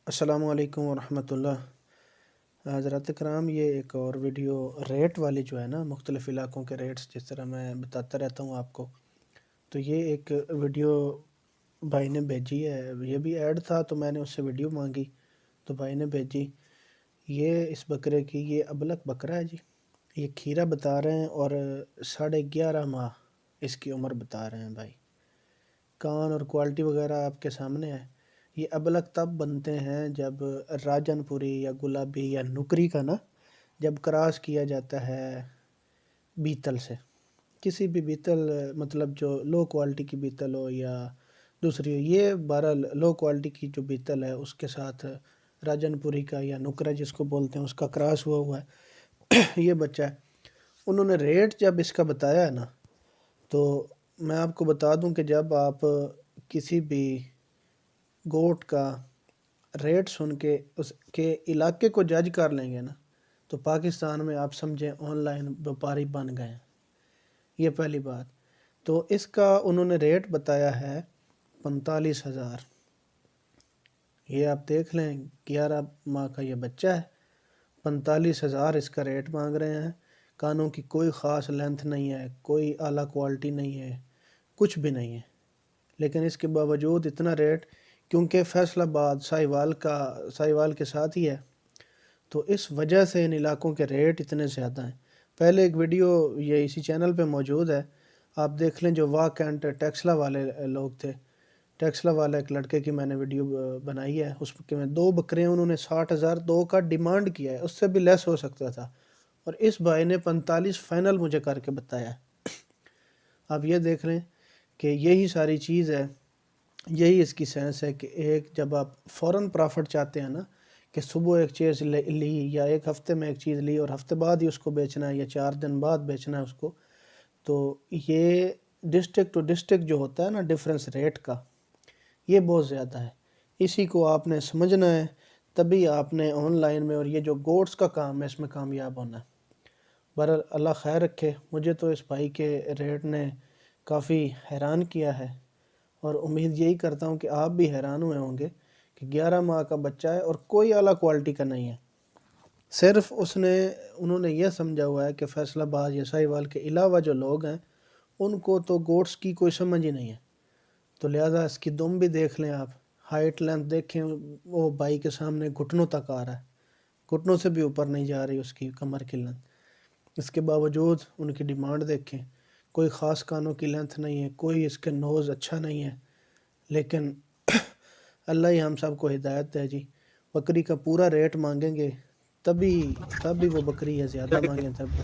السلام علیکم ورحمۃ اللہ۔ حضرات کرام، یہ ایک اور ویڈیو ریٹ والی جو ہے نا، مختلف علاقوں کے ریٹس جس طرح میں بتاتا رہتا ہوں آپ کو، تو یہ ایک ویڈیو بھائی نے بھیجی ہے۔ یہ بھی ایڈ تھا تو میں نے اس سے ویڈیو مانگی تو بھائی نے بھیجی۔ یہ اس بکرے کی، یہ ابلک بکرا ہے جی، یہ کھیرا بتا رہے ہیں اور 11.5 ماہ اس کی عمر بتا رہے ہیں بھائی۔ کان اور کوالٹی وغیرہ آپ کے سامنے ہے۔ یہ ابلک تب بنتے ہیں جب راجن پوری یا گلابی یا نکری کا نا، جب کراس کیا جاتا ہے بیتل سے، کسی بھی بیتل، مطلب جو لو کوالٹی کی بیتل ہو یا دوسری ہو، یہ بہرحال لو کوالٹی کی جو بیتل ہے اس کے ساتھ راجن پوری کا یا نکرا جس کو بولتے ہیں اس کا کراس ہوا ہے یہ بچہ ہے۔ انہوں نے ریٹ جب اس کا بتایا ہے نا، تو میں آپ کو بتا دوں کہ جب آپ کسی بھی گوٹ کا ریٹ سن کے اس کے علاقے کو جج کر لیں گے نا، تو پاکستان میں آپ سمجھیں آن لائن ویپاری بن گئے ہیں۔ یہ پہلی بات۔ تو اس کا انہوں نے ریٹ بتایا ہے 45,000۔ یہ آپ دیکھ لیں، 11 ماہ کا یہ بچہ ہے، 45,000 اس کا ریٹ مانگ رہے ہیں۔ کانوں کی کوئی خاص لینتھ نہیں ہے، کوئی اعلیٰ کوالٹی نہیں ہے، کچھ بھی نہیں ہے، لیکن اس کے باوجود اتنا ریٹ، کیونکہ فیصل آباد ساہیوال کے ساتھ ہی ہے، تو اس وجہ سے ان علاقوں کے ریٹ اتنے زیادہ ہیں۔ پہلے ایک ویڈیو یہ اسی چینل پہ موجود ہے، آپ دیکھ لیں، جو واک اینڈ ٹیکسلا والے لوگ تھے، ٹیکسلا والے ایک لڑکے کی میں نے ویڈیو بنائی ہے، اس کے میں 2 بکرے ہیں، انہوں نے 60,000 2 کا ڈیمانڈ کیا ہے، اس سے بھی لیس ہو سکتا تھا، اور اس بھائی نے 45 فائنل مجھے کر کے بتایا ہے۔ آپ یہ دیکھ لیں کہ یہی ساری چیز ہے، یہی اس کی سینس ہے کہ ایک جب آپ فوراً پرافٹ چاہتے ہیں نا، کہ صبح ایک چیز لی یا ایک ہفتے میں ایک چیز لی اور ہفتے بعد ہی اس کو بیچنا ہے یا 4 دن بعد بیچنا ہے اس کو، تو یہ ڈسٹرکٹ ٹو ڈسٹرکٹ جو ہوتا ہے نا ڈیفرنس ریٹ کا، یہ بہت زیادہ ہے۔ اسی کو آپ نے سمجھنا ہے، تبھی آپ نے آن لائن میں اور یہ جو گوٹس کا کام ہے اس میں کامیاب ہونا ہے۔ بہرحال اللہ خیر رکھے۔ مجھے تو اس بھائی کے ریٹ نے کافی حیران کیا ہے، اور امید یہی کرتا ہوں کہ آپ بھی حیران ہوئے ہوں گے کہ 11 ماہ کا بچہ ہے اور کوئی اعلیٰ کوالٹی کا نہیں ہے۔ صرف انہوں نے یہ سمجھا ہوا ہے کہ فیصل آباد یا ساہیوال کے علاوہ جو لوگ ہیں ان کو تو گوٹس کی کوئی سمجھ ہی نہیں ہے، تو لہٰذا اس کی دم بھی دیکھ لیں آپ، ہائٹ لینتھ دیکھیں، وہ بھائی کے سامنے گھٹنوں تک آ رہا ہے، گھٹنوں سے بھی اوپر نہیں جا رہی اس کی کمر کی لینتھ۔ اس کے باوجود ان کی ڈیمانڈ دیکھیں، کوئی خاص کانوں کی لینتھ نہیں ہے، کوئی اس کے نوز اچھا نہیں ہے، لیکن اللہ ہی ہم سب کو ہدایت دے جی۔ بکری کا پورا ریٹ مانگیں گے تبھی وہ بکری ہے، زیادہ مانگیں تب